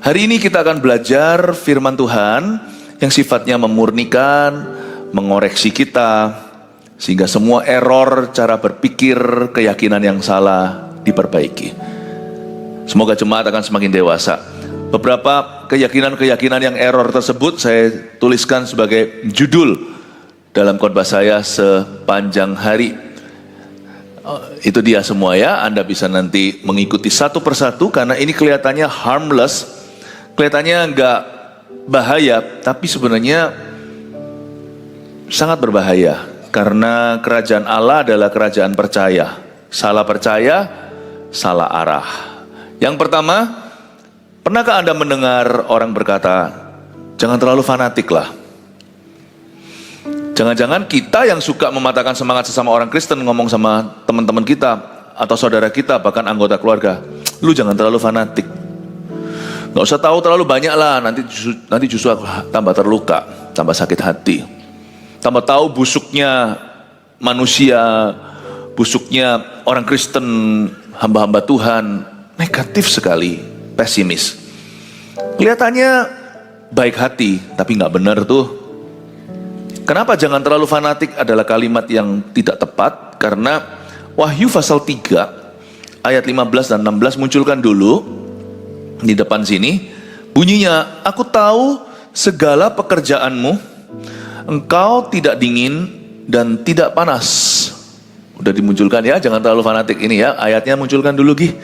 Hari ini kita akan belajar firman Tuhan yang sifatnya memurnikan, mengoreksi kita, sehingga semua error cara berpikir, keyakinan yang salah diperbaiki. Semoga jemaat akan semakin dewasa. Beberapa keyakinan-keyakinan yang error tersebut saya tuliskan sebagai judul dalam khotbah saya sepanjang hari. Itu dia semua ya, Anda bisa nanti mengikuti satu persatu karena ini kelihatannya harmless, kelihatannya nggak bahaya, tapi sebenarnya sangat berbahaya. Karena kerajaan Allah adalah kerajaan percaya. Salah percaya, salah arah. Yang pertama, pernahkah Anda mendengar orang berkata, jangan terlalu fanatik lah. Jangan-jangan kita yang suka mematahkan semangat sesama orang Kristen ngomong sama teman-teman kita atau saudara kita, bahkan anggota keluarga, lu jangan terlalu fanatik. Gak usah tahu terlalu banyak lah, nanti justru aku tambah terluka, tambah sakit hati. Tambah tahu busuknya manusia, busuknya orang Kristen, hamba-hamba Tuhan, negatif sekali, pesimis. Kelihatannya baik hati, tapi gak benar tuh. Kenapa jangan terlalu fanatik adalah kalimat yang tidak tepat, karena Wahyu pasal 3 ayat 15 dan 16 munculkan dulu di depan sini. Bunyinya, aku tahu segala pekerjaanmu, engkau tidak dingin dan tidak panas. Udah dimunculkan ya, jangan terlalu fanatik ini ya, ayatnya munculkan dulu Gi.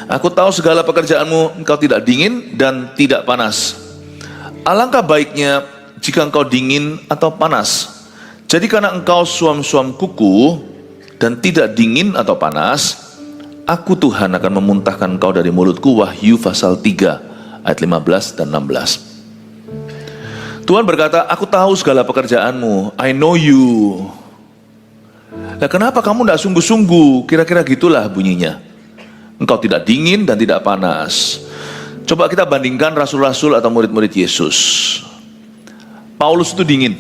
Aku tahu segala pekerjaanmu, engkau tidak dingin dan tidak panas. Alangkah baiknya jika engkau dingin atau panas. Jadi karena engkau suam-suam kuku dan tidak dingin atau panas, aku Tuhan akan memuntahkan engkau dari mulutku. Wahyu pasal 3 ayat 15 dan 16. Tuhan berkata, aku tahu segala pekerjaanmu, I know you. Nah, kenapa kamu tidak sungguh-sungguh? Kira-kira gitulah bunyinya. Engkau tidak dingin dan tidak panas. Coba kita bandingkan rasul-rasul atau murid-murid Yesus. Paulus itu dingin,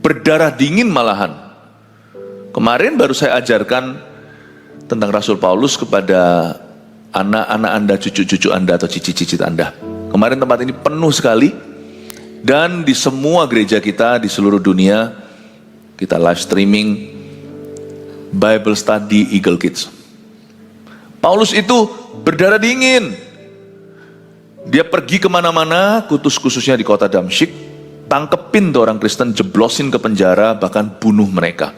berdarah dingin malahan. Kemarin baru saya ajarkan tentang Rasul Paulus kepada anak-anak Anda, cucu-cucu Anda atau cicit-cicit Anda. Kemarin tempat ini penuh sekali, dan di semua gereja kita di seluruh dunia kita live streaming Bible Study Eagle Kids. Paulus itu berdarah dingin. Dia pergi kemana-mana, khususnya di kota Damsyik, tangkepin tuh orang Kristen, jeblosin ke penjara, bahkan bunuh mereka.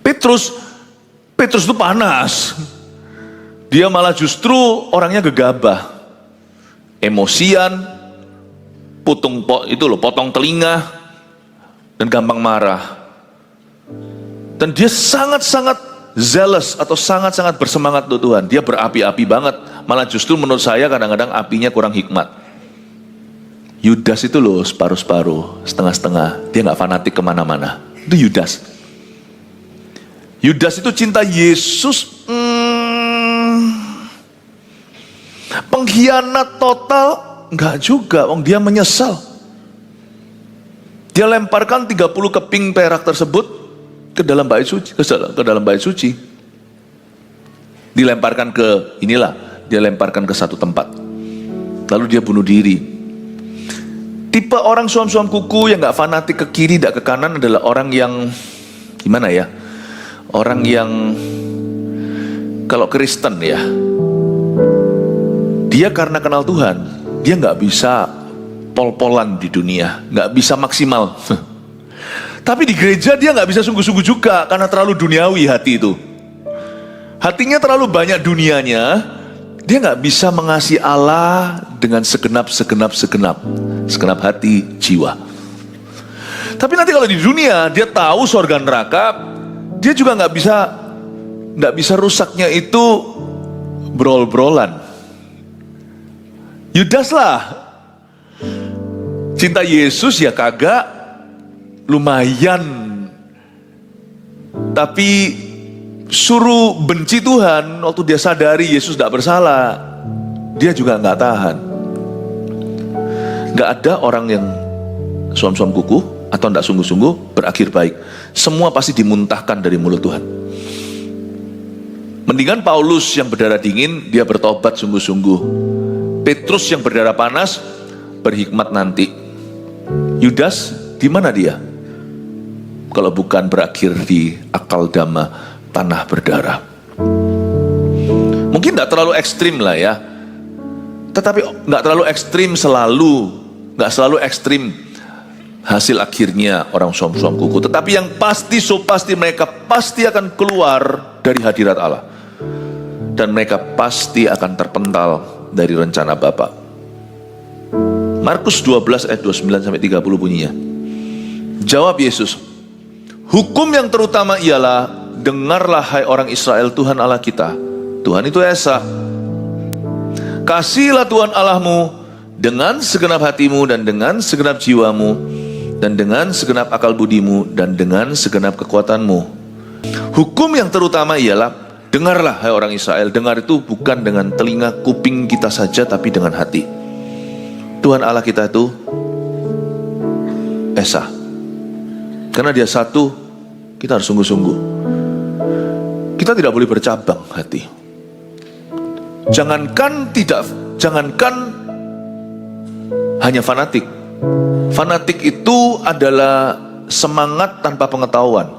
Petrus itu panas. Dia malah justru orangnya gegabah, emosian, potong telinga, dan gampang marah. Dan dia sangat-sangat zealous atau sangat-sangat bersemangat untuk Tuhan. Dia berapi-api banget. Malah justru menurut saya kadang-kadang apinya kurang hikmat. Yudas itu loh separuh-separuh, setengah-setengah. Dia gak fanatik kemana-mana. Itu Yudas. Yudas itu cinta Yesus, pengkhianat total, enggak juga, dia menyesal. Dia lemparkan 30 keping perak tersebut ke dalam bait suci, ke dalam bait suci. Dilemparkan dia lemparkan ke satu tempat. Lalu dia bunuh diri. Tipe orang suam-suam kuku yang enggak fanatik ke kiri, tidak ke kanan adalah orang yang gimana ya? Orang yang kalau Kristen ya, dia karena kenal Tuhan, dia nggak bisa pol-polan di dunia, nggak bisa maksimal. Tapi di gereja dia nggak bisa sungguh-sungguh juga karena terlalu duniawi hati itu. Hatinya terlalu banyak dunianya, dia nggak bisa mengasihi Allah dengan segenap hati jiwa. Tapi nanti kalau di dunia dia tahu surga neraka, dia juga nggak bisa rusaknya itu brol-brolan. Yudas lah, cinta Yesus ya kagak, lumayan. Tapi suruh benci Tuhan waktu dia sadari Yesus tidak bersalah, dia juga nggak tahan. Nggak ada orang yang suam-suam kuku atau tidak sungguh-sungguh berakhir baik. Semua pasti dimuntahkan dari mulut Tuhan. Mendingan Paulus yang berdarah dingin, dia bertobat sungguh-sungguh. Petrus yang berdarah panas berhikmat nanti. Yudas di mana dia? Kalau bukan berakhir di Akeldama, tanah berdarah. Mungkin tidak terlalu ekstrim lah ya, tetapi nggak terlalu ekstrim selalu, nggak selalu ekstrim hasil akhirnya orang suam-suam kuku. Tetapi yang pasti, pasti mereka pasti akan keluar dari hadirat Allah, dan mereka pasti akan terpental dari rencana Bapa. Markus 12 ayat 29-30 bunyinya. Jawab Yesus, hukum yang terutama ialah, dengarlah hai orang Israel, Tuhan Allah kita, Tuhan itu Esa. Kasihilah Tuhan Allahmu dengan segenap hatimu, dan dengan segenap jiwamu, dan dengan segenap akal budimu, dan dengan segenap kekuatanmu. Hukum yang terutama ialah, dengarlah hai orang Israel. Dengar itu bukan dengan telinga kuping kita saja, tapi dengan hati. Tuhan Allah kita itu Esa. Karena dia satu, kita harus sungguh-sungguh. Kita tidak boleh bercabang hati. Jangankan hanya fanatik. Fanatik itu adalah semangat tanpa pengetahuan.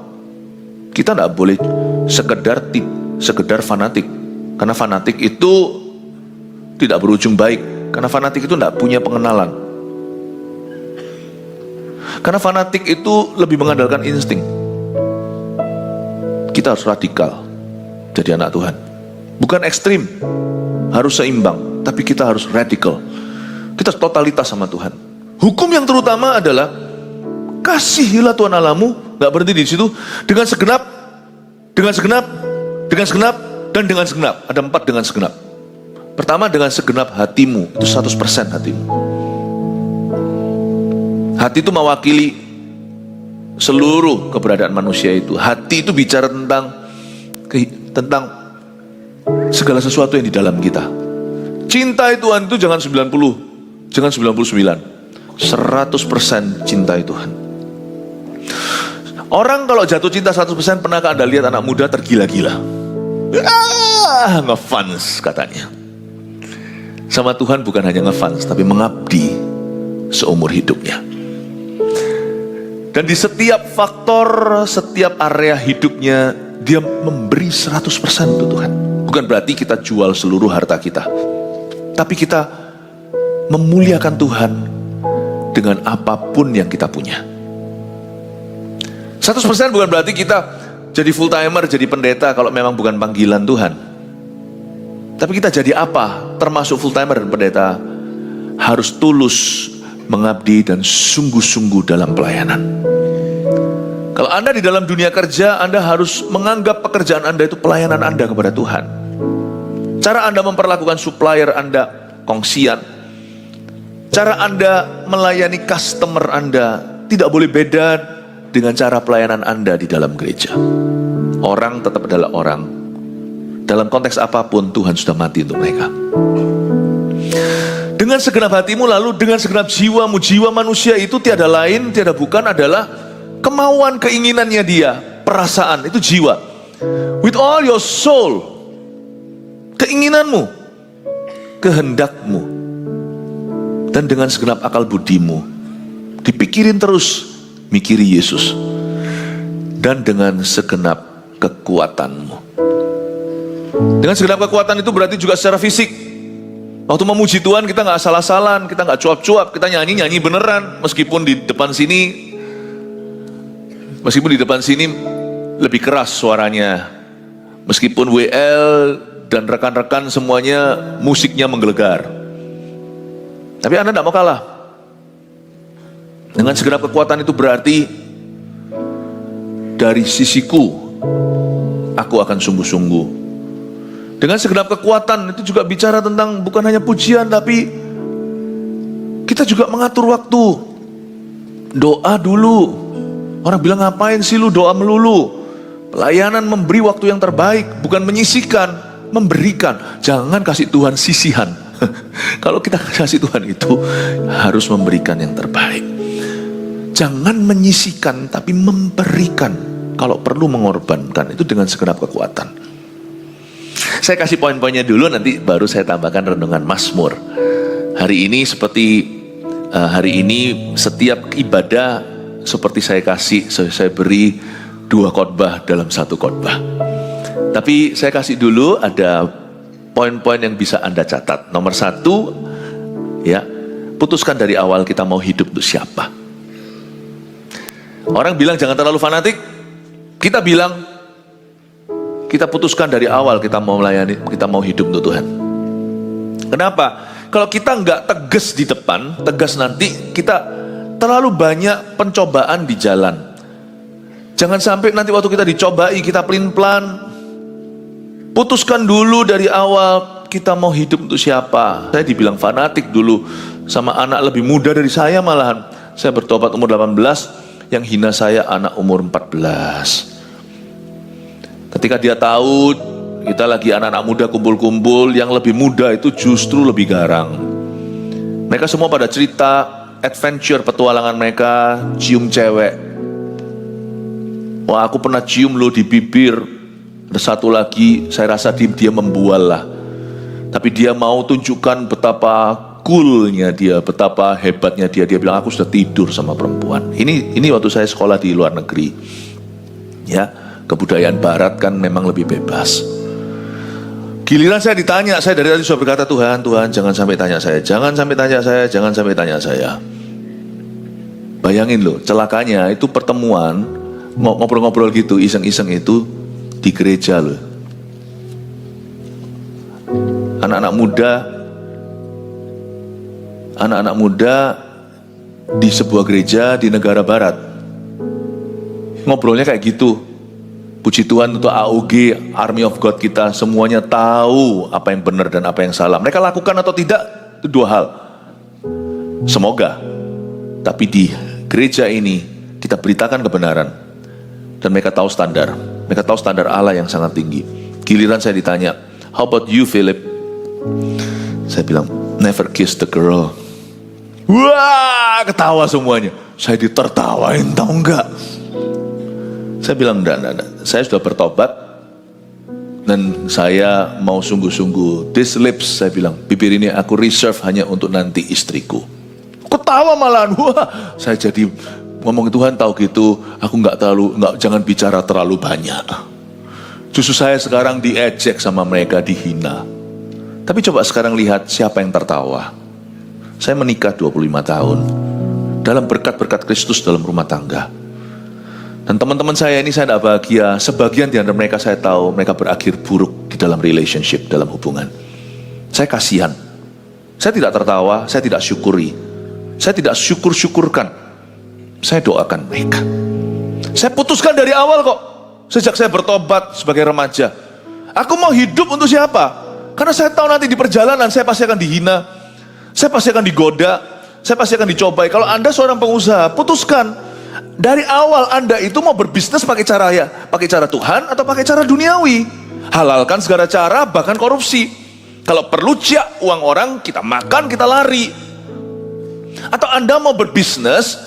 Kita tidak boleh sekedar fanatik. Karena fanatik itu tidak berujung baik. Karena fanatik itu tidak punya pengenalan. Karena fanatik itu lebih mengandalkan insting. Kita harus radikal jadi anak Tuhan. Bukan ekstrim, harus seimbang, tapi kita harus radikal. Kita totalitas sama Tuhan. Hukum yang terutama adalah, kasihilah Tuhan Allahmu. Gak berhenti di situ. Dengan segenap, dan dengan segenap. Ada 4 dengan segenap. Pertama, dengan segenap hatimu. Itu 100% hatimu. Hati itu mewakili seluruh keberadaan manusia itu. Hati itu bicara tentang segala sesuatu yang di dalam kita. Cintai Tuhan itu jangan 90, jangan 99, 100% cintai Tuhan. Orang kalau jatuh cinta 100%, pernahkah Anda lihat anak muda tergila-gila? Ngefans katanya. Sama Tuhan bukan hanya ngefans, tapi mengabdi seumur hidupnya. Dan di setiap faktor, setiap area hidupnya, dia memberi 100% untuk Tuhan. Bukan berarti kita jual seluruh harta kita, tapi kita memuliakan Tuhan dengan apapun yang kita punya. 100% bukan berarti kita jadi full timer, jadi pendeta kalau memang bukan panggilan Tuhan. Tapi kita jadi apa? Termasuk full timer dan pendeta, harus tulus mengabdi dan sungguh-sungguh dalam pelayanan. Kalau Anda di dalam dunia kerja, Anda harus menganggap pekerjaan Anda itu pelayanan Anda kepada Tuhan. Cara Anda memperlakukan supplier Anda, kongsian. Cara Anda melayani customer Anda tidak boleh beda dengan cara pelayanan Anda di dalam gereja. Orang tetap adalah orang. Dalam konteks apapun, Tuhan sudah mati untuk mereka. Dengan segenap hatimu, lalu dengan segenap jiwamu. Jiwa manusia itu tiada lain, tiada bukan adalah kemauan, keinginannya dia, perasaan, itu jiwa. With all your soul, keinginanmu, kehendakmu, dan dengan segenap akal budimu, dipikirin terus, mikiri Yesus, dan dengan segenap kekuatanmu. Dengan segenap kekuatan itu berarti juga secara fisik. Waktu memuji Tuhan kita nggak asal-asalan, kita nggak cuap-cuap, kita nyanyi beneran, meskipun di depan sini lebih keras suaranya, meskipun WL dan rekan-rekan semuanya musiknya menggelegar, tapi Anda tidak mau kalah. Dengan segenap kekuatan itu berarti dari sisiku aku akan sungguh-sungguh. Dengan segenap kekuatan itu juga bicara tentang bukan hanya pujian, tapi kita juga mengatur waktu. Doa dulu. Orang bilang, ngapain sih lu doa melulu? Pelayanan memberi waktu yang terbaik, bukan menyisihkan, memberikan. Jangan kasih Tuhan sisihan. Kalau kita kasih Tuhan itu harus memberikan yang terbaik. Jangan menyisihkan, tapi memberikan. Kalau perlu mengorbankan, itu dengan segenap kekuatan. Saya kasih poin-poinnya dulu, nanti baru saya tambahkan renungan Mazmur. Hari ini setiap ibadah seperti saya beri 2 khotbah dalam 1 khotbah. Tapi saya kasih dulu ada poin-poin yang bisa Anda catat. Nomor 1, ya, putuskan dari awal kita mau hidup untuk siapa. Orang bilang jangan terlalu fanatik. Kita bilang kita putuskan dari awal kita mau melayani, kita mau hidup untuk Tuhan. Kenapa? Kalau kita nggak tegas di depan, tegas nanti kita terlalu banyak pencobaan di jalan. Jangan sampai nanti waktu kita dicobai, kita pelin-pelan. Putuskan dulu dari awal kita mau hidup untuk siapa. Saya dibilang fanatik dulu sama anak lebih muda dari saya malahan. Saya bertobat umur 18, yang hina saya anak umur 14. Ketika dia tahu kita lagi anak-anak muda kumpul-kumpul, yang lebih muda itu justru lebih garang. Mereka semua pada cerita adventure, petualangan mereka, cium cewek. Wah, aku pernah cium lo di bibir. Ada satu lagi, saya rasa dia membual lah. Tapi dia mau tunjukkan betapa coolnya dia, betapa hebatnya dia. Dia bilang, aku sudah tidur sama perempuan. Ini waktu saya sekolah di luar negeri. Ya, kebudayaan barat kan memang lebih bebas. Giliran saya ditanya, saya dari tadi sudah berkata, Tuhan, jangan sampai tanya saya, jangan sampai tanya saya, jangan sampai tanya saya. Bayangin loh, celakanya itu pertemuan, ngobrol-ngobrol gitu, iseng-iseng itu di gereja loh. Anak-anak muda di sebuah gereja di negara barat. Ngobrolnya kayak gitu. Puji Tuhan untuk AOG, Army of God kita, semuanya tahu apa yang benar dan apa yang salah. Mereka lakukan atau tidak, itu 2 hal. Semoga. Tapi di gereja ini, kita beritakan kebenaran. Dan mereka tahu standar. Mereka tahu standar Allah yang sangat tinggi. Giliran saya ditanya, how about you Philip? Saya bilang, never kiss the girl. Wah, ketawa semuanya. Saya ditertawain, tahu enggak? Saya bilang, enggak. Saya sudah bertobat dan saya mau sungguh-sungguh. This lips, saya bilang, bibir ini aku reserve hanya untuk nanti istriku. Ketawa malahan. Wah, saya jadi ngomong, Tuhan tahu gitu, aku jangan bicara terlalu banyak. Justru saya sekarang diejek sama mereka, dihina. Tapi coba sekarang lihat siapa yang tertawa. Saya menikah 25 tahun dalam berkat-berkat Kristus dalam rumah tangga. Dan teman-teman saya ini saya tidak bahagia. Sebagian di antara mereka saya tahu mereka berakhir buruk di dalam relationship, dalam hubungan. Saya kasihan. Saya tidak tertawa, saya tidak syukuri. Saya tidak syukur-syukurkan. Saya doakan mereka. Saya putuskan dari awal kok. Sejak saya bertobat sebagai remaja. Aku mau hidup untuk siapa? Karena saya tahu nanti di perjalanan saya pasti akan dihina. Saya pasti akan digoda. Saya pasti akan dicobai. Kalau Anda seorang pengusaha, putuskan. Dari awal Anda itu mau berbisnis pakai cara Tuhan atau pakai cara duniawi. Halalkan segala cara, bahkan korupsi. Kalau perlu uang orang, kita makan, kita lari. Atau Anda mau berbisnis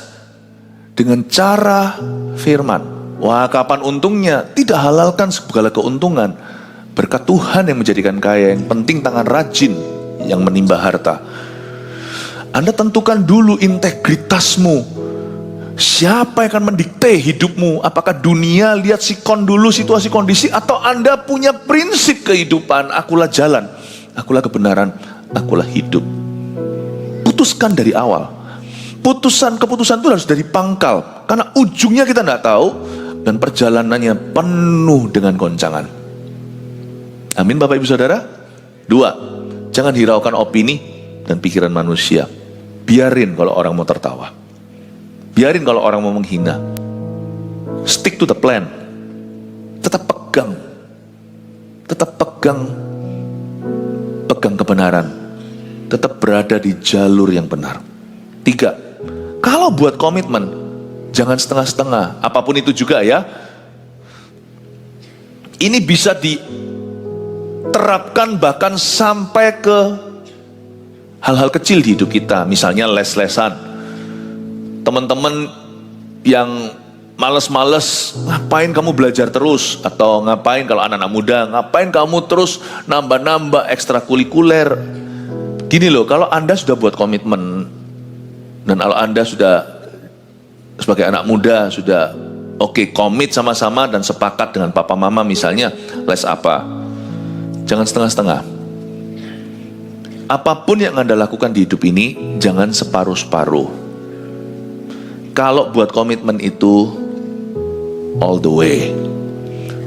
dengan cara firman. Wah, kapan untungnya? Tidak, halalkan segala keuntungan. Berkat Tuhan yang menjadikan kaya, yang penting tangan rajin yang menimba harta. Anda tentukan dulu integritasmu. Siapa yang akan mendikte hidupmu? Apakah dunia lihat sikon dulu, situasi kondisi, atau Anda punya prinsip kehidupan? Akulah jalan, akulah kebenaran, akulah hidup. Putuskan dari awal. Keputusan itu harus dari pangkal, karena ujungnya kita tidak tahu dan perjalanannya penuh dengan goncangan. Amin Bapak Ibu Saudara. 2, jangan hiraukan opini dan pikiran manusia. Biarin kalau orang mau tertawa. Biarin kalau orang mau menghina. Stick to the plan. Tetap pegang kebenaran. Tetap berada di jalur yang benar. 3, kalau buat komitmen, jangan setengah-setengah. Apapun itu juga ya. Ini bisa diterapkan bahkan sampai ke hal-hal kecil di hidup kita. Misalnya les-lesan. Teman-teman yang males-males, ngapain kamu belajar terus? Atau ngapain kalau anak-anak muda, ngapain kamu terus nambah-nambah ekstrakurikuler? Gini loh, kalau Anda sudah buat komitmen, dan kalau Anda sudah sebagai anak muda sudah oke, komit sama-sama dan sepakat dengan papa mama misalnya les apa, jangan setengah-setengah. Apapun yang Anda lakukan di hidup ini, jangan separuh-separuh. Kalau buat komitmen itu all the way.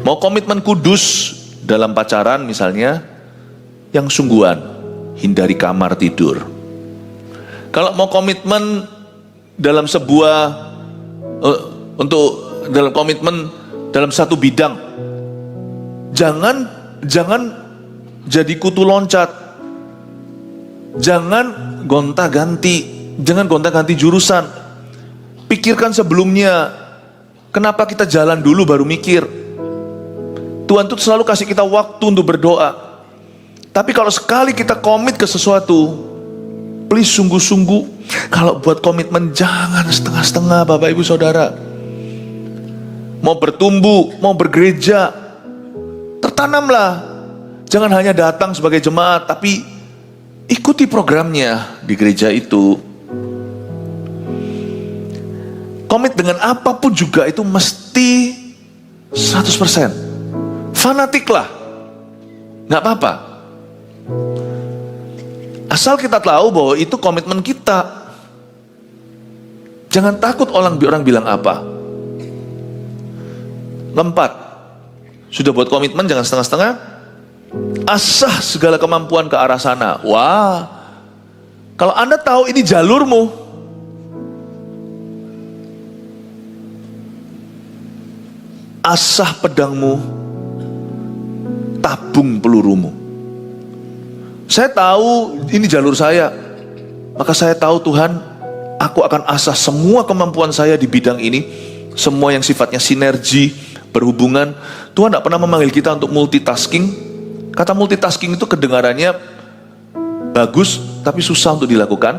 Mau komitmen kudus dalam pacaran misalnya, yang sungguhan, hindari kamar tidur. Kalau mau komitmen dalam sebuah dalam komitmen dalam satu bidang, jangan jadi kutu loncat, jangan gonta-ganti jurusan. Pikirkan sebelumnya, kenapa kita jalan dulu baru mikir. Tuhan tuh selalu kasih kita waktu untuk berdoa. Tapi kalau sekali kita komit ke sesuatu, please sungguh-sungguh. Kalau buat komitmen jangan setengah-setengah, Bapak Ibu Saudara. Mau bertumbuh, mau bergereja, tertanamlah. Jangan hanya datang sebagai jemaat, tapi ikuti programnya di gereja itu. Komit dengan apapun juga itu mesti 100%. Fanatiklah, gak apa-apa. Asal kita tahu bahwa itu komitmen kita. Jangan takut orang bilang apa. Keempat, sudah buat komitmen jangan setengah-setengah. Asah segala kemampuan ke arah sana. Wah, kalau Anda tahu ini jalurmu, asah pedangmu, tabung pelurumu. Saya tahu ini jalur saya, maka saya tahu Tuhan, aku akan asah semua kemampuan saya di bidang ini, semua yang sifatnya sinergi, berhubungan. Tuhan tidak pernah memanggil kita untuk multitasking. Kata multitasking itu kedengarannya bagus, tapi susah untuk dilakukan.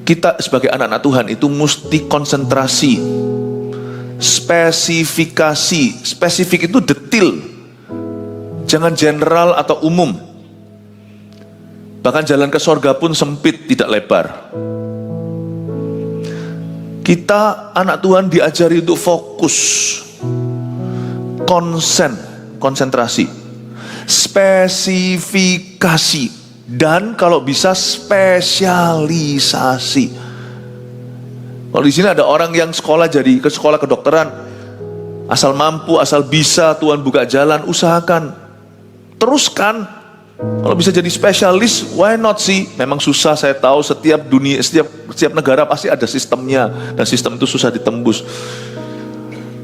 Kita sebagai anak-anak Tuhan itu mesti konsentrasi. Spesifikasi, spesifik itu detil, jangan general atau umum. Bahkan jalan ke sorga pun sempit, tidak lebar. Kita anak Tuhan diajari untuk fokus, konsentrasi, spesifikasi, dan kalau bisa spesialisasi. Kalau di sini ada orang yang sekolah ke sekolah kedokteran, asal mampu, asal bisa, Tuhan buka jalan, usahakan, teruskan. Kalau bisa jadi spesialis, why not sih? Memang susah, saya tahu. Setiap negara pasti ada sistemnya, dan sistem itu susah ditembus.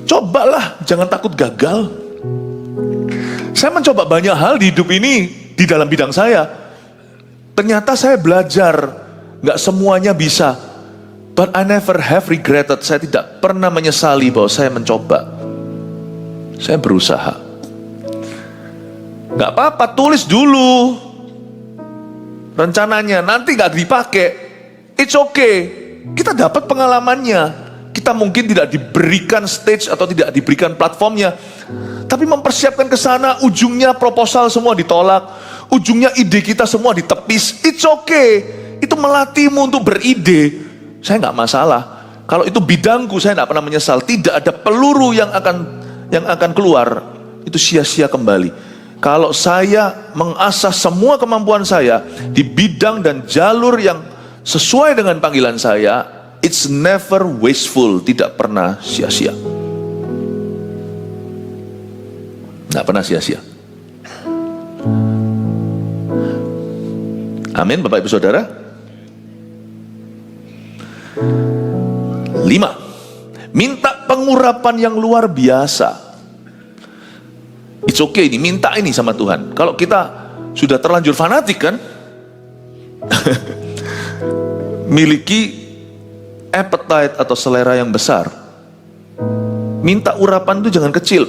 Cobalah, jangan takut gagal. Saya mencoba banyak hal di hidup ini di dalam bidang saya. Ternyata saya belajar, nggak semuanya bisa. But I never have regretted. Saya tidak pernah menyesali bahwa saya mencoba. Saya berusaha. Gak apa-apa, tulis dulu rencananya. Nanti gak dipakai, it's okay. Kita dapat pengalamannya. Kita mungkin tidak diberikan stage atau tidak diberikan platformnya, tapi mempersiapkan ke sana. Ujungnya proposal semua ditolak, ujungnya ide kita semua ditepis. It's okay. Itu melatihmu untuk beride. Saya nggak masalah. Kalau itu bidangku, saya nggak pernah menyesal. Tidak ada peluru yang akan keluar. Itu sia-sia kembali. Kalau saya mengasah semua kemampuan saya di bidang dan jalur yang sesuai dengan panggilan saya, it's never wasteful. Tidak pernah sia-sia. Nggak pernah sia-sia. Amin, Bapak Ibu Saudara. 5. Minta pengurapan yang luar biasa. It's okay ini, minta ini sama Tuhan. Kalau kita sudah terlanjur fanatik kan, miliki appetite atau selera yang besar, minta urapan itu jangan kecil.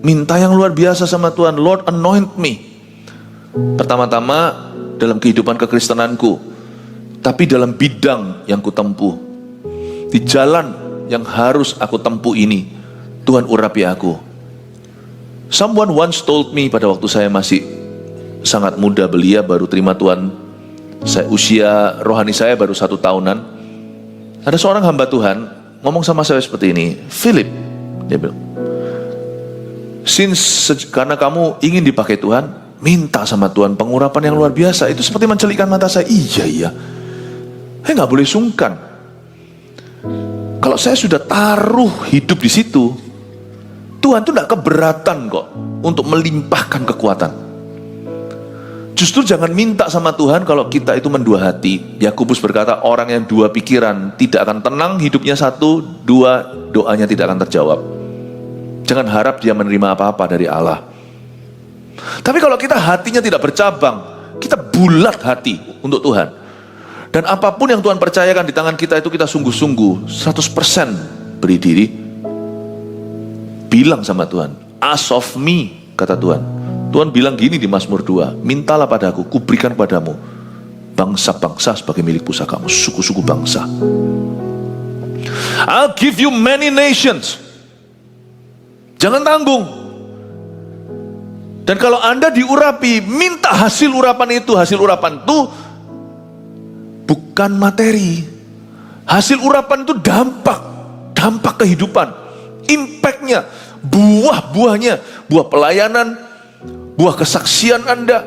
Minta yang luar biasa sama Tuhan. Lord, anoint me. Pertama-tama dalam kehidupan kekristenanku, tapi dalam bidang yang kutempuh, di jalan yang harus aku tempuh ini, Tuhan urapi aku. Someone once told me pada waktu saya masih sangat muda belia, baru terima Tuhan. Usia rohani saya baru 1 tahunan. Ada seorang hamba Tuhan ngomong sama saya seperti ini, Philip, dia bilang, karena kamu ingin dipakai Tuhan, minta sama Tuhan pengurapan yang luar biasa. Itu seperti mencelikkan mata saya. Iya, saya nggak boleh sungkan. Kalau saya sudah taruh hidup di situ, Tuhan tuh nggak keberatan kok untuk melimpahkan kekuatan. Justru jangan minta sama Tuhan kalau kita itu mendua hati. Yakobus berkata, orang yang dua pikiran tidak akan tenang hidupnya, 1, 2, doanya tidak akan terjawab. Jangan harap dia menerima apa-apa dari Allah. Tapi kalau kita hatinya tidak bercabang, kita bulat hati untuk Tuhan, dan apapun yang Tuhan percayakan di tangan kita itu kita sungguh-sungguh 100% beri diri, bilang sama Tuhan, ask of me, kata Tuhan. Tuhan bilang gini di Mazmur 2, mintalah padaku, kuberikan padamu bangsa-bangsa sebagai milik pusakamu, suku-suku bangsa. I'll give you many nations. Jangan tanggung. Dan kalau Anda diurapi, minta hasil urapan itu. Hasil urapan itu bukan materi. Hasil urapan itu dampak kehidupan, impactnya, buah-buahnya, buah pelayanan, buah kesaksian Anda.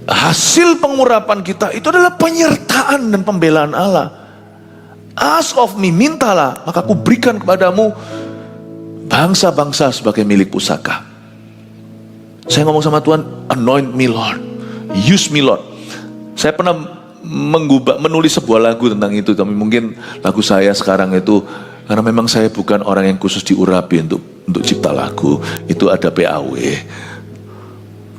Hasil pengurapan kita itu adalah penyertaan dan pembelaan Allah. Ask of me, mintalah, maka aku berikan kepadamu bangsa-bangsa sebagai milik pusaka. Saya ngomong sama Tuhan, anoint me Lord, use me Lord. Saya pernah menulis sebuah lagu tentang itu, tapi mungkin lagu saya sekarang itu, karena memang saya bukan orang yang khusus diurapi untuk cipta lagu, itu ada PAW.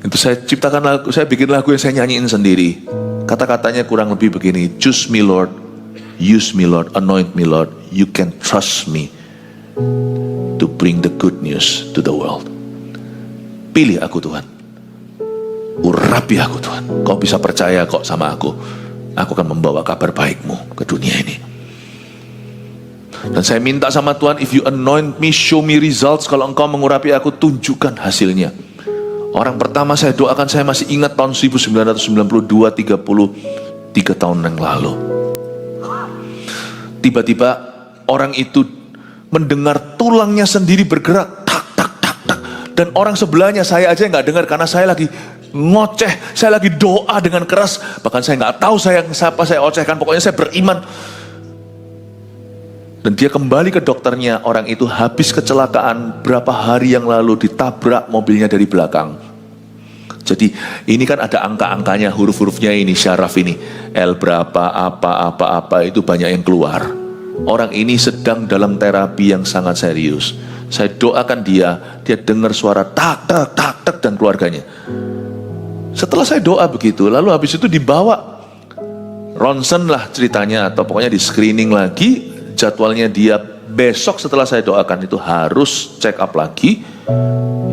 Itu saya ciptakan lagu, saya bikin lagu yang saya nyanyiin sendiri. Kata-katanya kurang lebih begini, choose me Lord, use me Lord, anoint me Lord, you can trust me to bring the good news to the world. Pilih aku Tuhan, urapi aku Tuhan, kau bisa percaya kok sama aku akan membawa kabar baikmu ke dunia ini. Dan saya minta sama Tuhan, if you anoint me, show me results. Kalau engkau mengurapi aku, tunjukkan hasilnya. Orang pertama saya doakan, saya masih ingat tahun 1992, 33 tahun yang lalu. Tiba-tiba orang itu mendengar tulangnya sendiri bergerak, tak, tak, tak, tak. Dan orang sebelahnya, saya aja nggak dengar karena saya lagi ngoceh, saya lagi doa dengan keras. Bahkan saya nggak tahu siapa saya ocehkan, pokoknya saya beriman. Dan dia kembali ke dokternya, orang itu habis kecelakaan berapa hari yang lalu, ditabrak mobilnya dari belakang. Jadi ini kan ada angka-angkanya, huruf-hurufnya ini, syaraf ini, L berapa, apa, itu banyak yang keluar. Orang ini sedang dalam terapi yang sangat serius. Saya doakan dia dengar suara tak, tak, tak, tak, dan keluarganya. Setelah saya doa begitu, lalu habis itu dibawa ronsen lah ceritanya, atau pokoknya di screening lagi. Jadwalnya dia besok setelah saya doakan itu harus check up lagi.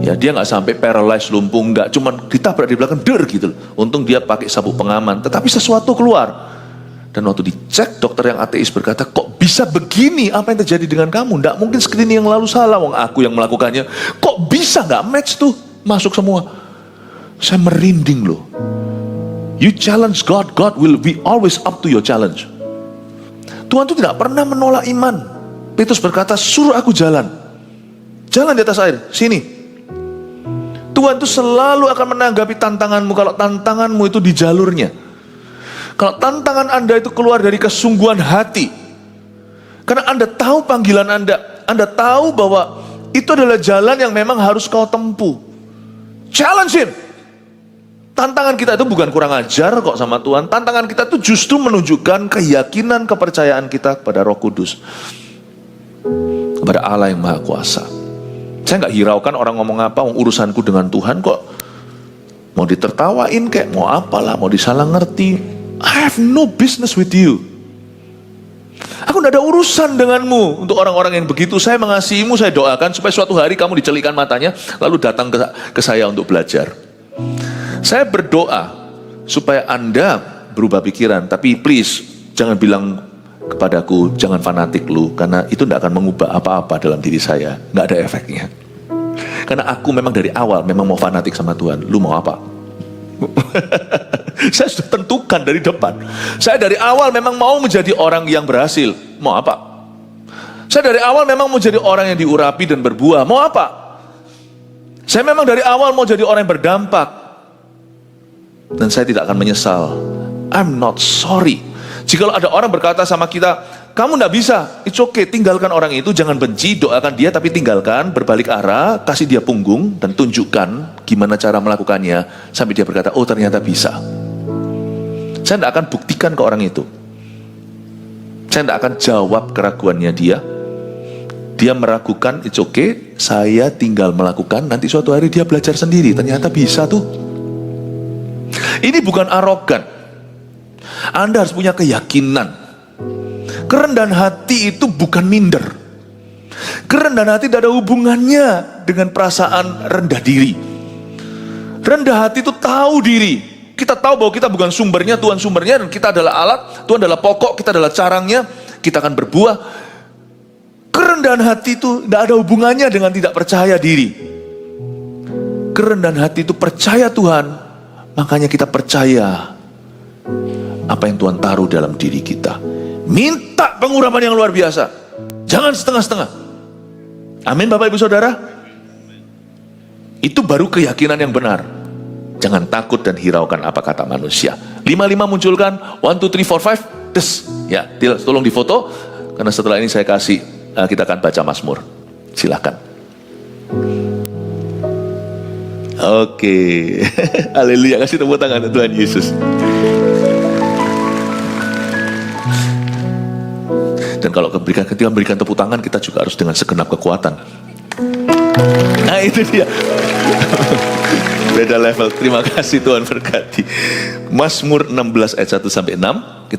Ya dia nggak sampai paralyzed, lumpuh, nggak, cuman ditabrak di belakang, der gitu. Untung dia pakai sabuk pengaman, tetapi sesuatu keluar. Dan waktu dicek, dokter yang ateis berkata, kok bisa begini? Apa yang terjadi dengan kamu? Nggak mungkin screening yang lalu salah, wong aku yang melakukannya. Kok bisa nggak match tuh, masuk semua. Saya merinding loh. You challenge God, God will be always up to your challenge. Tuhan itu tidak pernah menolak iman. Petrus berkata, suruh aku jalan. Jalan di atas air, sini. Tuhan itu selalu akan menanggapi tantanganmu kalau tantanganmu itu di jalurnya. Kalau tantangan Anda itu keluar dari kesungguhan hati. Karena Anda tahu panggilan Anda tahu bahwa itu adalah jalan yang memang harus kau tempuh. Challenge him. Tantangan kita itu bukan kurang ajar kok sama Tuhan. Tantangan kita itu justru menunjukkan keyakinan, kepercayaan kita kepada Roh Kudus, kepada Allah yang Maha Kuasa. Saya nggak hiraukan orang ngomong apa, urusanku dengan Tuhan kok mau ditertawain kayak mau apalah, mau disalah ngerti. I have no business with you. Aku tidak ada urusan denganmu. Untuk orang-orang yang begitu, saya mengasihimu, saya doakan supaya suatu hari kamu dicelikan matanya, lalu datang ke saya untuk belajar. Saya berdoa supaya Anda berubah pikiran, tapi please jangan bilang kepadaku jangan fanatik lu, karena itu tidak akan mengubah apa-apa dalam diri saya, nggak ada efeknya. Karena aku memang dari awal memang mau fanatik sama Tuhan. Lu mau apa? Saya sudah tentukan dari depan. Saya dari awal memang mau menjadi orang yang berhasil. Mau apa? Saya dari awal memang mau jadi orang yang diurapi dan berbuah. Mau apa? Saya memang dari awal mau jadi orang yang berdampak. Dan saya tidak akan menyesal. I'm not sorry. Jika ada orang berkata sama kita, kamu tidak bisa, it's okay, tinggalkan orang itu, jangan benci, doakan dia, tapi tinggalkan, berbalik arah, kasih dia punggung, dan tunjukkan gimana cara melakukannya, sampai dia berkata, oh ternyata bisa. Saya tidak akan buktikan ke orang itu. Saya tidak akan jawab keraguannya dia. Dia meragukan, it's okay, saya tinggal melakukan, nanti suatu hari dia belajar sendiri, ternyata bisa tuh. Ini bukan arogan. Anda harus punya keyakinan. Kerendahan hati itu bukan minder. Kerendahan hati tidak ada hubungannya dengan perasaan rendah diri. Rendah hati itu tahu diri. Kita tahu bahwa kita bukan sumbernya, Tuhan sumbernya, dan kita adalah alat, Tuhan adalah pokok, kita adalah carangnya, kita akan berbuah. Kerendahan hati itu tidak ada hubungannya dengan tidak percaya diri. Kerendahan hati itu percaya Tuhan, makanya kita percaya apa yang Tuhan taruh dalam diri kita. Minta pengurapan yang luar biasa, jangan setengah-setengah. Amin Bapak Ibu Saudara. Itu baru keyakinan yang benar. Jangan takut dan hiraukan apa kata manusia. 5 munculkan 1, 2, 3, 4, 5 des. Ya, tolong difoto. Karena setelah ini saya kasih, kita akan baca Mazmur. Silakan. Oke. Haleluya, kasih tepuk tangan Tuhan Yesus. Dan kalau ketika memberikan tepuk tangan, kita juga harus dengan segenap kekuatan. Nah itu dia. Beda level. Terima kasih, Tuhan berkati. Mazmur 16 ayat 1 sampai 6.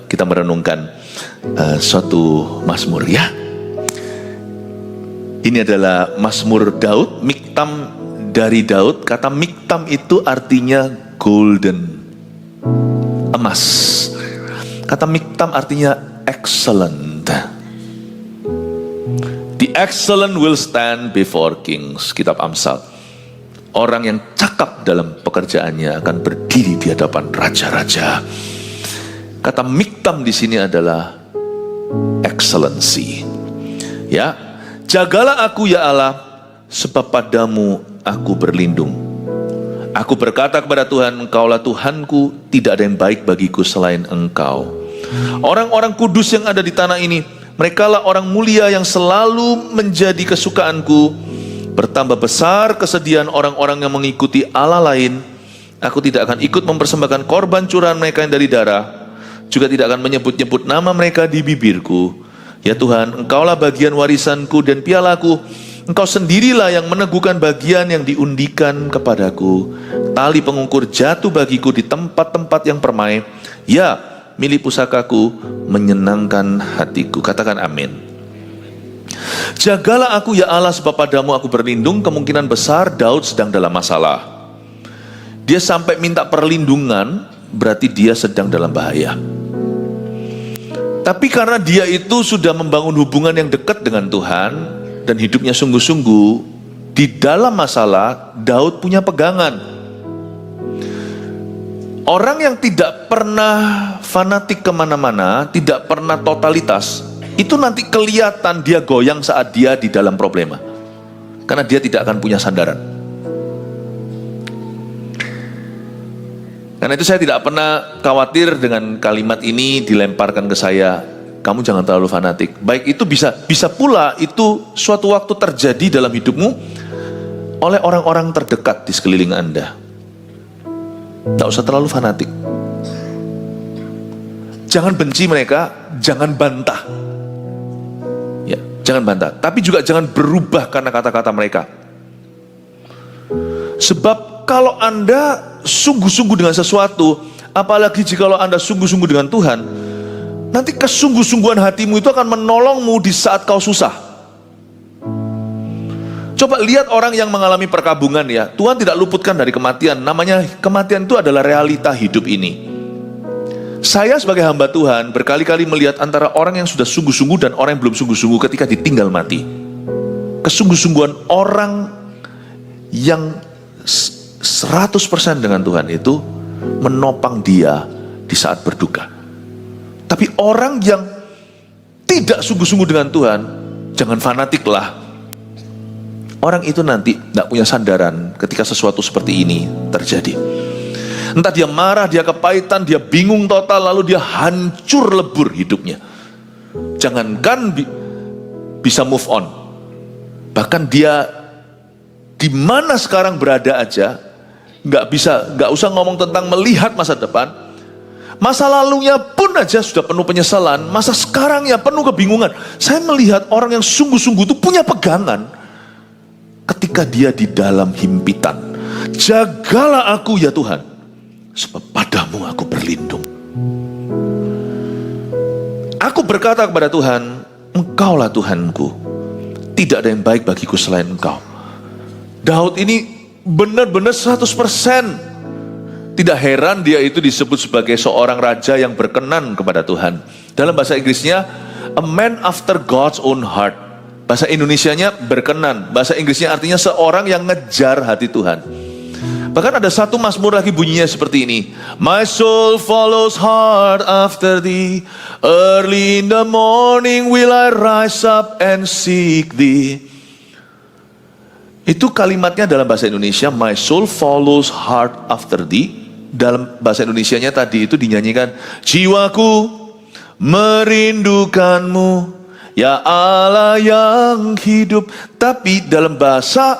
Kita merenungkan suatu mazmur ya. Ini adalah Mazmur Daud, miktam dari Daud. Kata miktam itu artinya golden, emas. Kata miktam artinya excellent. The excellent will stand before kings. Kitab Amsal. Orang yang cakap dalam pekerjaannya akan berdiri di hadapan raja-raja. Kata miktam di sini adalah excellency. Ya, jagalah aku ya Allah, sebab padamu aku berlindung. Aku berkata kepada Tuhan, Engkaulah Tuhanku, tidak ada yang baik bagiku selain Engkau. Orang-orang kudus yang ada di tanah ini, merekalah orang mulia yang selalu menjadi kesukaanku. Bertambah besar kesedihan orang-orang yang mengikuti Allah lain. Aku tidak akan ikut mempersembahkan korban curahan mereka yang dari darah, juga tidak akan menyebut-nyebut nama mereka di bibirku. Ya Tuhan, Engkaulah bagian warisanku dan pialaku. Engkau sendirilah yang meneguhkan bagian yang diundikan kepadaku. Tali pengukur jatuh bagiku di tempat-tempat yang permai. Ya, milik pusakaku menyenangkan hatiku. Katakan amin. Jagalah aku ya Allah, sebab padamu aku berlindung. Kemungkinan besar Daud sedang dalam masalah. Dia sampai minta perlindungan, berarti dia sedang dalam bahaya. Tapi karena dia itu sudah membangun hubungan yang dekat dengan Tuhan dan hidupnya sungguh-sungguh, di dalam masalah Daud punya pegangan. Orang yang tidak pernah fanatik kemana-mana, tidak pernah totalitas, itu nanti kelihatan dia goyang saat dia di dalam problema. Karena dia tidak akan punya sandaran. Karena itu saya tidak pernah khawatir dengan kalimat ini dilemparkan ke saya, kamu jangan terlalu fanatik. Baik itu bisa pula itu suatu waktu terjadi dalam hidupmu oleh orang-orang terdekat di sekeliling Anda. Tak usah terlalu fanatik. Jangan benci mereka, jangan bantah. Ya, jangan bantah. Tapi juga jangan berubah karena kata-kata mereka. Sebab kalau Anda sungguh-sungguh dengan sesuatu, apalagi jika Anda sungguh-sungguh dengan Tuhan, nanti kesungguh-sungguhan hatimu itu akan menolongmu di saat kau susah. Coba lihat orang yang mengalami perkabungan ya, Tuhan tidak luputkan dari kematian. Namanya kematian itu adalah realita hidup ini. Saya sebagai hamba Tuhan berkali-kali melihat antara orang yang sudah sungguh-sungguh dan orang yang belum sungguh-sungguh ketika ditinggal mati. kesungguh-sungguhan orang yang 100% dengan Tuhan itu menopang dia di saat berduka. Tapi orang yang tidak sungguh-sungguh dengan Tuhan, jangan fanatik lah. Orang itu nanti tidak punya sandaran ketika sesuatu seperti ini terjadi. Entah dia marah, dia kepahitan, dia bingung total, lalu dia hancur lebur hidupnya. Jangankan bisa move on, bahkan dia di mana sekarang berada aja, nggak usah ngomong tentang melihat masa depan. Masa lalunya pun aja sudah penuh penyesalan, masa sekarangnya penuh kebingungan. Saya melihat orang yang sungguh-sungguh itu punya pegangan ketika dia di dalam himpitan. Jagalah aku ya Tuhan, sebab padamu aku berlindung. Aku berkata kepada Tuhan, Engkaulah Tuhanku, tidak ada yang baik bagiku selain Engkau. Daud ini benar-benar 100%. Tidak heran dia itu disebut sebagai seorang raja yang berkenan kepada Tuhan. Dalam bahasa Inggrisnya, a man after God's own heart. Bahasa Indonesianya berkenan. Bahasa Inggrisnya artinya seorang yang ngejar hati Tuhan. Bahkan ada satu mazmur lagi bunyinya seperti ini. My soul follows hard after thee. Early in the morning will I rise up and seek thee. Itu kalimatnya dalam bahasa Indonesia, my soul follows hard after thee. Dalam bahasa Indonesianya tadi itu dinyanyikan, jiwaku merindukanmu, ya Allah yang hidup. Tapi dalam bahasa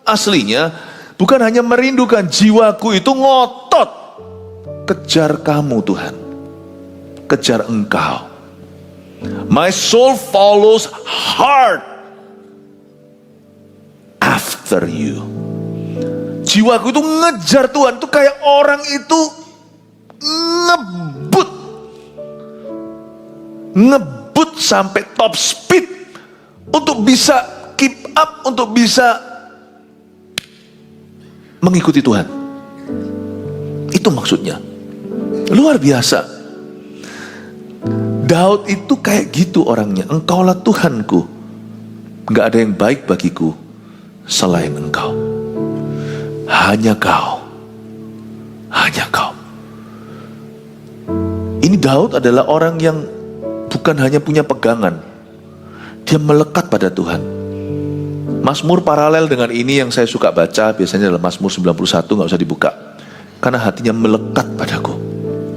aslinya, bukan hanya merindukan, jiwaku itu ngotot kejar kamu Tuhan, kejar Engkau. My soul follows hard after you. Jiwaku itu ngejar Tuhan, itu kayak orang itu ngebut sampai top speed untuk bisa keep up, untuk bisa mengikuti Tuhan. Itu maksudnya. Luar biasa. Daud itu kayak gitu orangnya. Engkaulah Tuhanku, gak ada yang baik bagiku selain Engkau. Hanya Kau. Hanya Kau. Ini Daud adalah orang yang bukan hanya punya pegangan, dia melekat pada Tuhan. Mazmur paralel dengan ini yang saya suka baca biasanya adalah Mazmur 91, gak usah dibuka. Karena hatinya melekat padaku.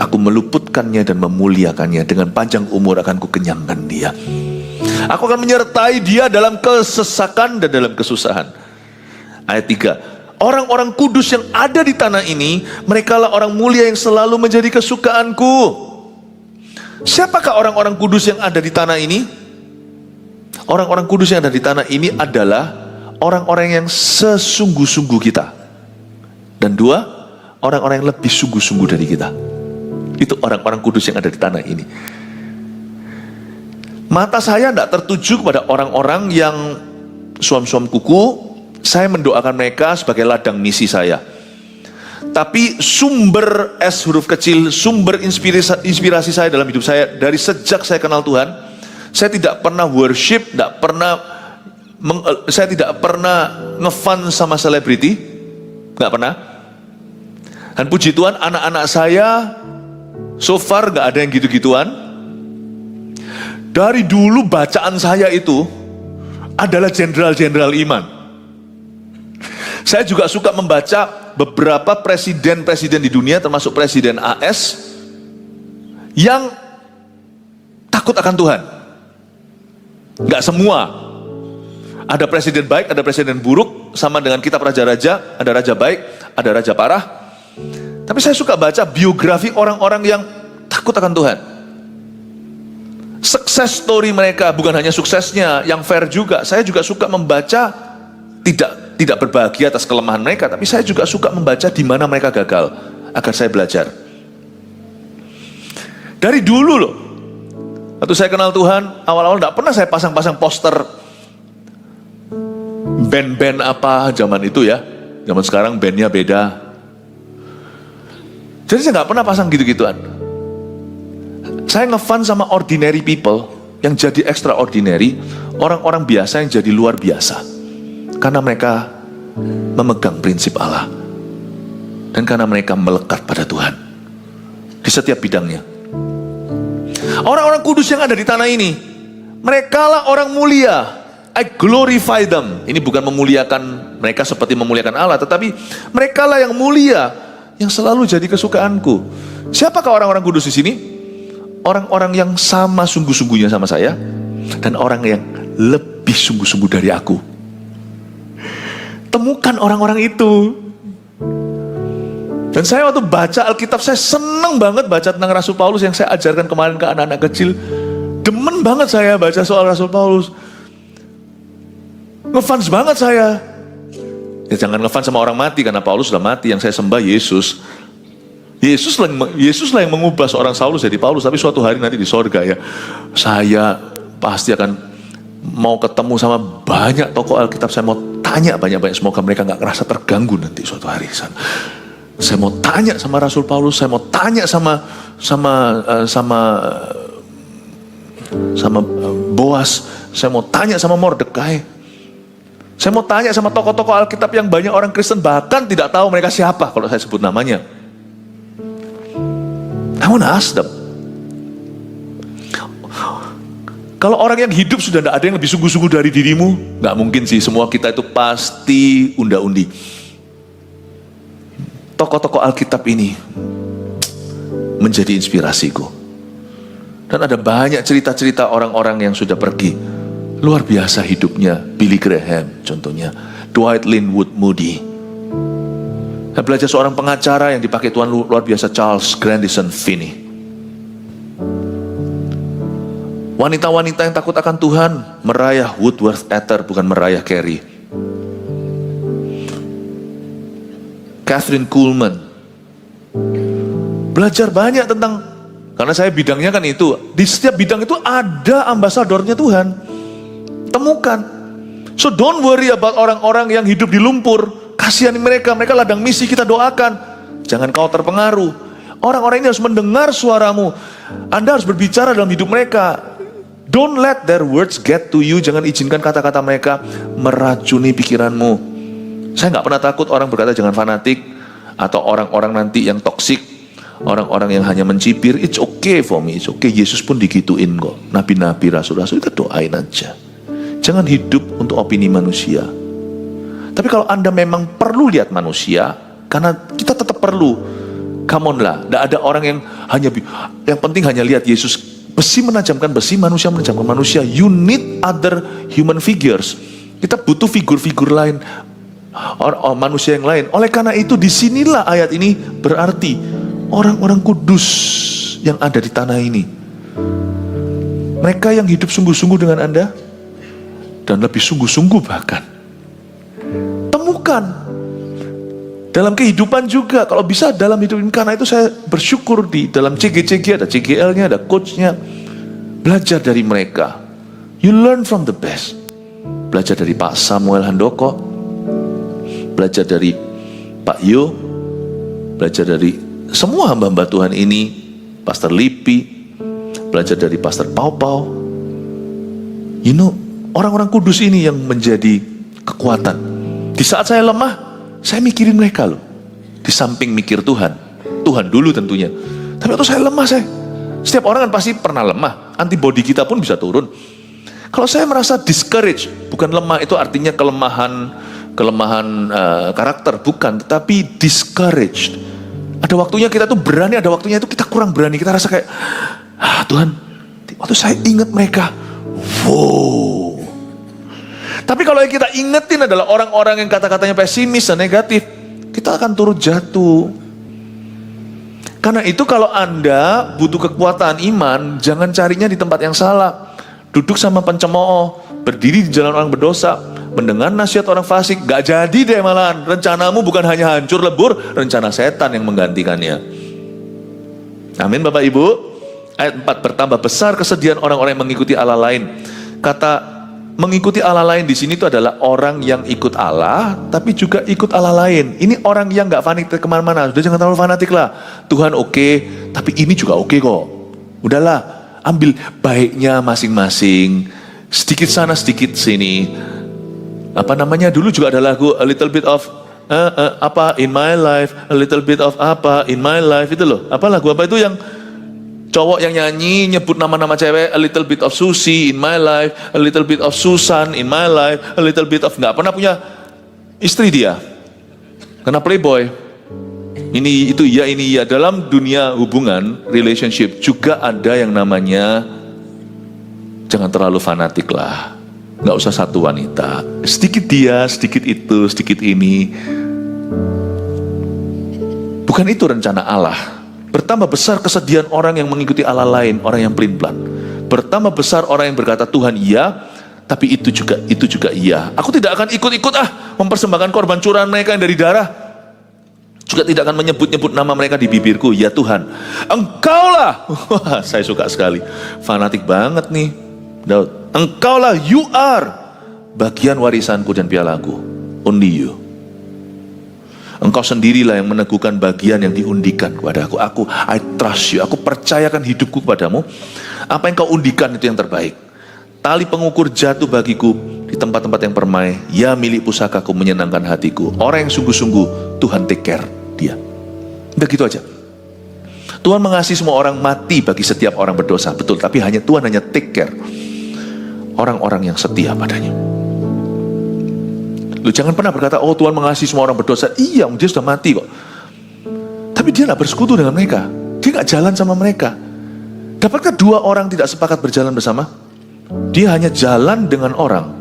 Aku meluputkannya dan memuliakannya, dengan panjang umur akan kukenyangkan dia. Aku akan menyertai dia dalam kesesakan dan dalam kesusahan. Ayat 3. Orang-orang kudus yang ada di tanah ini, merekalah orang mulia yang selalu menjadi kesukaanku. Siapakah orang-orang kudus yang ada di tanah ini? Orang-orang kudus yang ada di tanah ini adalah orang-orang yang sesungguh-sungguh kita. Dan dua, orang-orang yang lebih sungguh-sungguh dari kita. Itu orang-orang kudus yang ada di tanah ini. Mata saya tidak tertuju kepada orang-orang yang suam-suam kuku. Saya mendoakan mereka sebagai ladang misi saya. Tapi sumber S huruf kecil, sumber inspirasi saya dalam hidup saya dari sejak saya kenal Tuhan, saya tidak pernah worship, saya tidak pernah ngefan sama selebriti, nggak pernah. Dan puji Tuhan, anak-anak saya so far nggak ada yang gitu-gituan. Dari dulu bacaan saya itu adalah jenderal-jenderal iman. Saya juga suka membaca beberapa presiden-presiden di dunia, termasuk Presiden AS, yang takut akan Tuhan. Gak semua. Ada presiden baik, ada presiden buruk, sama dengan kitab raja-raja, ada raja baik, ada raja parah. Tapi saya suka baca biografi orang-orang yang takut akan Tuhan. Sukses story mereka, bukan hanya suksesnya, yang fair juga. Saya juga suka membaca, tidak berbahagia atas kelemahan mereka, tapi saya juga suka membaca di mana mereka gagal, agar saya belajar. Dari dulu loh, waktu saya kenal Tuhan, awal-awal tidak pernah saya pasang-pasang poster band-band apa zaman itu ya. Zaman sekarang bandnya beda. Jadi saya nggak pernah pasang gitu-gituan. Saya ngefan sama ordinary people, yang jadi extraordinary, orang-orang biasa yang jadi luar biasa. Karena mereka memegang prinsip Allah. Dan karena mereka melekat pada Tuhan. Di setiap bidangnya. Orang-orang kudus yang ada di tanah ini, mereka lah orang mulia. I glorify them. Ini bukan memuliakan mereka seperti memuliakan Allah, tetapi mereka lah yang mulia, yang selalu jadi kesukaanku. Siapakah orang-orang kudus di sini? Orang-orang yang sama sungguh-sungguhnya sama saya, dan orang yang lebih sungguh-sungguh dari aku. Temukan orang-orang itu. Dan saya waktu baca Alkitab, saya senang banget baca tentang Rasul Paulus yang saya ajarkan kemarin ke anak-anak kecil. Demen banget saya baca soal Rasul Paulus. Ngefans banget saya. Ya jangan ngefans sama orang mati, karena Paulus sudah mati. Yang saya sembah Yesus. Yesus lah yang mengubah seorang Saulus jadi Paulus. Tapi suatu hari nanti di sorga ya, saya pasti akan mau ketemu sama banyak tokoh Alkitab. Saya mau tanya banyak-banyak, semoga mereka gak ngerasa terganggu nanti suatu hari di sana. Saya mau tanya sama Rasul Paulus, saya mau tanya sama Boas, saya mau tanya sama Mordekai. Saya mau tanya sama tokoh-tokoh Alkitab yang banyak orang Kristen bahkan tidak tahu mereka siapa kalau saya sebut namanya. I want to ask them. Kalau orang yang hidup sudah tidak ada yang lebih sungguh-sungguh dari dirimu, nggak mungkin sih, semua kita itu pasti unda-undi. Tokoh-tokoh Alkitab ini menjadi inspirasiku. Dan ada banyak cerita-cerita orang-orang yang sudah pergi. Luar biasa hidupnya. Billy Graham contohnya. Dwight Linwood Moody. Saya belajar seorang pengacara yang dipakai Tuhan luar biasa, Charles Grandison Finney. Wanita-wanita yang takut akan Tuhan, Mariah Woodworth Etter, bukan Mariah Carey. Catherine Kuhlman. Belajar banyak tentang, karena saya bidangnya kan itu. Di setiap bidang itu ada ambasadornya Tuhan. Temukan. So don't worry about orang-orang yang hidup di lumpur. Kasihani mereka, mereka ladang misi, kita doakan. Jangan kau terpengaruh. Orang-orang ini harus mendengar suaramu. Anda harus berbicara dalam hidup mereka. Don't let their words get to you. Jangan izinkan kata-kata mereka meracuni pikiranmu. Saya gak pernah takut orang berkata jangan fanatik, atau orang-orang nanti yang toksik, orang-orang yang hanya mencibir. It's okay for me, it's okay. Yesus pun digituin kok. Nabi-nabi, rasul-rasul, kita doain aja. Jangan hidup untuk opini manusia. Tapi kalau Anda memang perlu lihat manusia, karena kita tetap perlu, come on lah. Tidak ada orang yang yang penting hanya lihat Yesus. Besi menajamkan besi, manusia menajamkan manusia. You need other human figures. Kita butuh figur-figur lain, manusia yang lain. Oleh karena itu disinilah ayat ini berarti orang-orang kudus yang ada di tanah ini. Mereka yang hidup sungguh-sungguh dengan Anda, dan lebih sungguh-sungguh bahkan. Temukan. Dalam kehidupan juga, kalau bisa dalam hidup ini. Karena itu saya bersyukur di dalam CG-CG ada CGL-nya, ada coach-nya. Belajar dari mereka. You learn from the best. Belajar dari Pak Samuel Handoko. Belajar dari Pak Yo. Belajar dari semua hamba-hamba Tuhan ini. Pastor Lipi. Belajar dari Pastor Pau Pau. You know, orang-orang kudus ini yang menjadi kekuatan. Di saat saya lemah, saya mikirin mereka loh. Di samping mikir Tuhan. Tuhan dulu tentunya. Tapi waktu saya lemah, setiap orang kan pasti pernah lemah. Antibody kita pun bisa turun. Kalau saya merasa discouraged, bukan lemah itu artinya kelemahan karakter, bukan. Tetapi discouraged. Ada waktunya kita tuh berani, ada waktunya itu kita kurang berani. Kita rasa kayak, Tuhan, waktu saya ingat mereka, wow. Tapi kalau yang kita ingetin adalah orang-orang yang kata-katanya pesimis dan negatif, kita akan turut jatuh. Karena itu kalau Anda butuh kekuatan iman, jangan carinya di tempat yang salah. Duduk sama pencemooh, berdiri di jalan orang berdosa, mendengar nasihat orang fasik, gak jadi deh malahan. Rencanamu bukan hanya hancur lebur, rencana setan yang menggantikannya. Amin Bapak Ibu. Ayat 4, bertambah besar kesedihan orang-orang yang mengikuti Allah lain. Kata mengikuti Allah lain di sini itu adalah orang yang ikut Allah, tapi juga ikut Allah lain. Ini orang yang nggak fanatik kemana-mana. Sudah jangan terlalu fanatik lah. Tuhan oke, tapi ini juga oke kok. Udahlah, Ambil baiknya masing-masing. Sedikit sana, sedikit sini. Apa namanya, dulu juga ada lagu A Little Bit of apa in my life, a little bit of apa in my life, itu loh. Apa lagu apa itu yang cowok yang nyanyi nyebut nama-nama cewek, a little bit of Susie in my life, a little bit of Susan in my life, a little bit of, nggak pernah punya istri dia, karena playboy. Ini itu iya, ini iya. Dalam dunia hubungan, relationship juga ada yang namanya jangan terlalu fanatik lah. Nggak usah satu wanita, sedikit dia, sedikit itu, sedikit ini. Bukan itu rencana Allah. Bertambah besar kesedihan orang yang mengikuti Allah lain, orang yang pelin-pelan. Bertambah besar orang yang berkata Tuhan iya, tapi itu juga iya. Aku tidak akan ikut-ikut mempersembahkan korban curahan mereka yang dari darah. Juga tidak akan menyebut-nyebut nama mereka di bibirku. Ya Tuhan, Engkaulah. Wah, saya suka sekali. Fanatik banget nih Daud. Engkaulah, you are bagian warisanku dan pialaku. Only you. Engkau sendirilah yang meneguhkan bagian yang diundikan kepada aku. I trust you. Aku percayakan hidupku kepadamu. Apa yang kau undikan itu yang terbaik. Tali pengukur jatuh bagiku di tempat-tempat yang permai. Ya milik pusakaku menyenangkan hatiku. Orang yang sungguh-sungguh Tuhan take care dia. Udah gitu aja. Tuhan mengasihi semua orang, mati bagi setiap orang berdosa. Betul, tapi Tuhan hanya take care orang-orang yang setia padanya. Lu jangan pernah berkata, oh Tuhan mengasihi semua orang berdosa. Iya, dia sudah mati kok. Tapi dia gak bersekutu dengan mereka. Dia gak jalan sama mereka. Dapatkah dua orang tidak sepakat berjalan bersama? Dia hanya jalan dengan orang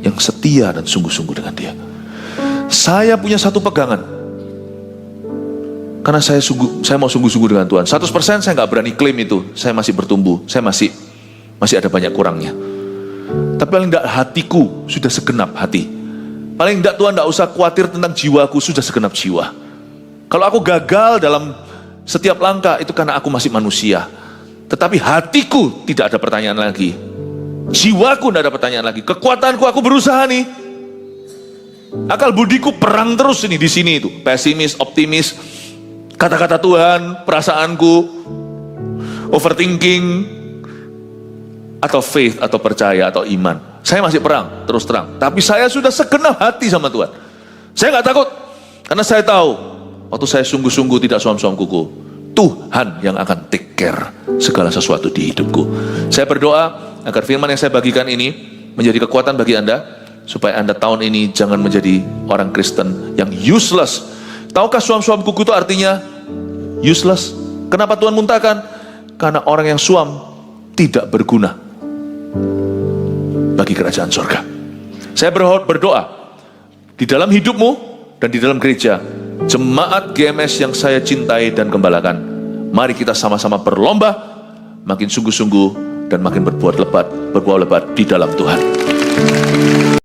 yang setia dan sungguh-sungguh dengan dia. Saya punya satu pegangan. Karena saya mau sungguh-sungguh dengan Tuhan. 100% saya gak berani klaim itu. Saya masih bertumbuh. Saya masih ada banyak kurangnya. Tapi paling tidak hatiku sudah segenap hati. Paling tidak Tuhan tidak usah khawatir tentang jiwaku, sudah segenap jiwa. Kalau aku gagal dalam setiap langkah, itu karena aku masih manusia. Tetapi hatiku tidak ada pertanyaan lagi. Jiwaku tidak ada pertanyaan lagi. Kekuatanku, aku berusaha nih. Akal budiku perang terus ini di sini itu. Pesimis, optimis, kata-kata Tuhan, perasaanku, overthinking, atau faith, atau percaya, atau iman. Saya masih perang, terus terang. Tapi saya sudah segenap hati sama Tuhan. Saya gak takut. Karena saya tahu, waktu saya sungguh-sungguh tidak suam-suam kuku, Tuhan yang akan take care segala sesuatu di hidupku. Saya berdoa agar firman yang saya bagikan ini menjadi kekuatan bagi Anda, supaya Anda tahun ini jangan menjadi orang Kristen yang useless. Tahukah suam-suam kuku itu artinya useless? Kenapa Tuhan muntahkan? Karena orang yang suam tidak berguna bagi kerajaan surga. Saya berdoa di dalam hidupmu dan di dalam gereja, jemaat GMS yang saya cintai dan gembalakan, mari kita sama-sama berlomba makin sungguh-sungguh dan makin berbuah lebat di dalam Tuhan.